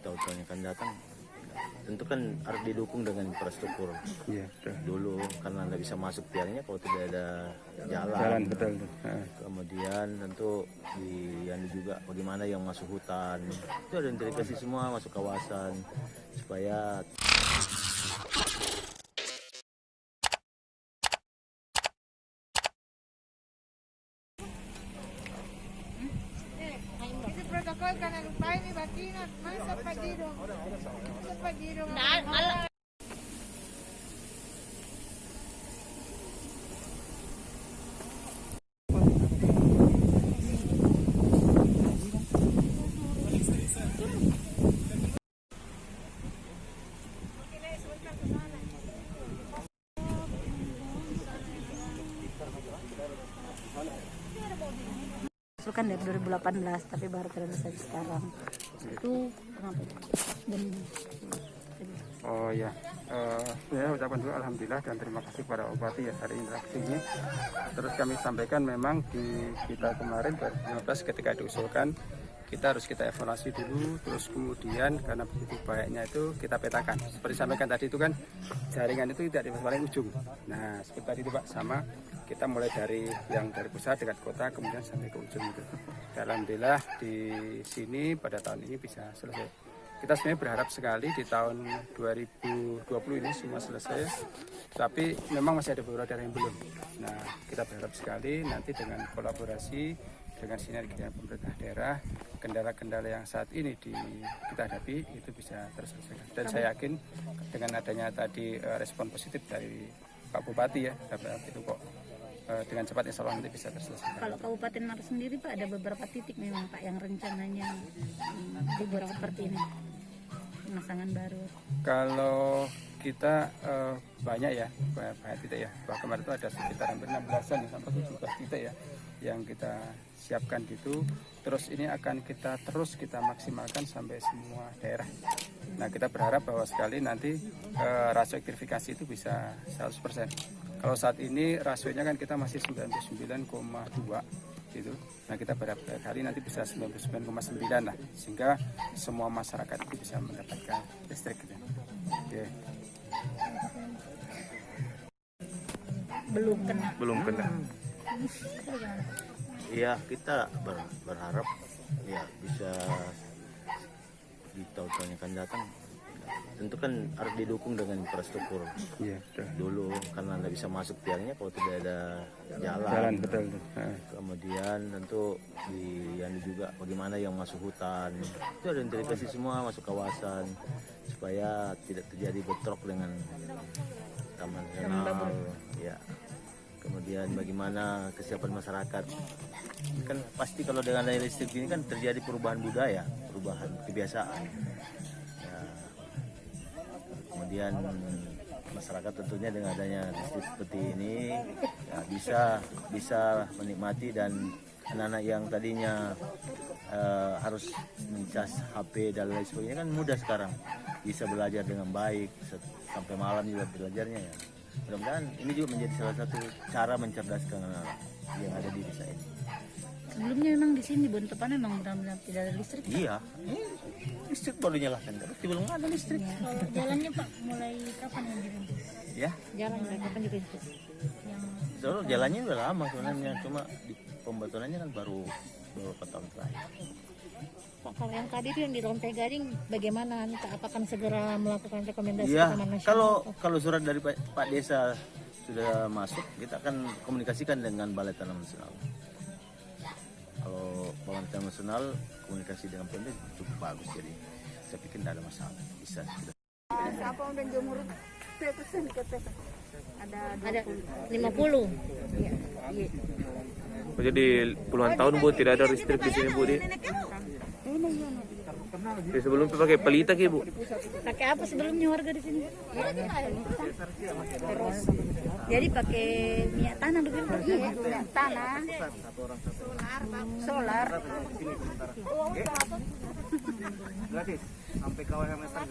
tahun-tahun yang akan datang tentu kan harus didukung dengan infrastruktur. Iya, dulu karena nggak bisa masuk tiangnya kalau tidak ada jalan betul. Kemudian tentu yang juga bagaimana yang masuk hutan itu ada integrasi semua masuk kawasan supaya protokol karena lupa ini batina masa pagi dong kan dari 2018 tapi baru terasa sekarang itu kenapa? Oh ya, saya ucapkan dulu alhamdulillah dan terima kasih kepada Bupati ya hari interaksinya. Terus kami sampaikan memang di kita kemarin 2015 ketika diusulkan kita harus kita evaluasi dulu, terus kemudian karena begitu banyaknya itu kita petakan. Seperti sampaikan tadi itu kan jaringan itu tidak di paling ujung. Nah seperti tadi itu Pak sama kita mulai dari pusat dekat kota kemudian sampai ke ujung itu. Alhamdulillah di sini pada tahun ini bisa selesai. Kita sebenarnya berharap sekali di tahun 2020 ini semua selesai, tapi memang masih ada beberapa daerah yang belum. Nah kita berharap sekali nanti dengan kolaborasi dengan sinergi dengan pemerintah daerah, kendala-kendala yang saat ini kita hadapi itu bisa terselesaikan. Dan saya yakin dengan adanya tadi respon positif dari Pak Bupati ya, itu kok dengan cepat insya Allah nanti bisa terselesaikan. Kalau Kabupaten Maros sendiri Pak ada beberapa titik memang Pak yang rencananya di beberapa seperti ini pemasangan baru. Kalau kita banyak ya, banyak titik ya. Bahkan kemarin itu ada sekitar hampir 16-an ya, sampai 17 titik ya yang kita siapkan gitu. Terus ini akan kita maksimalkan sampai semua daerah. Nah kita berharap bahwa sekali nanti rasio elektrifikasi itu bisa 100%. Kalau saat ini rasionya kan kita masih 99,2 gitu. Nah kita berharap kali nanti bisa 99,9 lah, sehingga semua masyarakat itu bisa mendapatkan listrik gitu. Oke. Belum kena. ya kita berharap ya bisa di tahun-tahun yang akan datang tentu kan harus didukung dengan infrastruktur. Iya, dulu karena nggak bisa masuk tiangnya kalau tidak ada jalan betul. Kemudian tentu yang juga bagaimana yang masuk hutan itu ada integrasi semua masuk kawasan supaya tidak terjadi bentrok dengan taman nasional ya. Kemudian bagaimana kesiapan masyarakat kan pasti kalau dengan adanya listrik ini kan terjadi perubahan budaya, perubahan kebiasaan. Kemudian masyarakat tentunya dengan adanya listrik seperti ini ya bisa menikmati dan anak-anak yang tadinya harus mencas HP dan lain sebagainya kan mudah sekarang bisa belajar dengan baik sampai malam juga belajarnya ya. Mudah-mudahan ini juga menjadi salah satu cara mencerdaskan anak-anak yang ada di desa ini. Sebelumnya memang di sini Bontopan memang benar-benar tidak ada listrik. Iya, listrik baru nyalakan terus belum ada listrik. Kalau jalannya Pak mulai kapan yang dirintis? Ya, Jalan mulai kapan dirintis? soalnya jalannya udah lama sebenarnya, cuma di pembangunannya kan baru beberapa tahun terakhir. Pak, kalau yang tadi itu yang di Lontai Gading bagaimana? Apakah segera melakukan rekomendasi Iya, Taman Nasional? kalau surat dari Pak Desa sudah masuk, kita akan komunikasikan dengan Balai Taman Nasional. Kalau Balai Taman Nasional komunikasi dengan pemerintah cukup bagus, jadi saya pikir tidak ada masalah, bisa. siapa udah jemur pesen ada 50. Iya. Jadi puluhan tahun Bu tidak ada listrik di sini Bu di. Di sebelum pakai pelita ki Bu. Pakai apa sebelumnya warga di sini? Terus jadi pakai minyak tanah begitu? Iya, minyak tanah, solar. Gratis sampai kawasan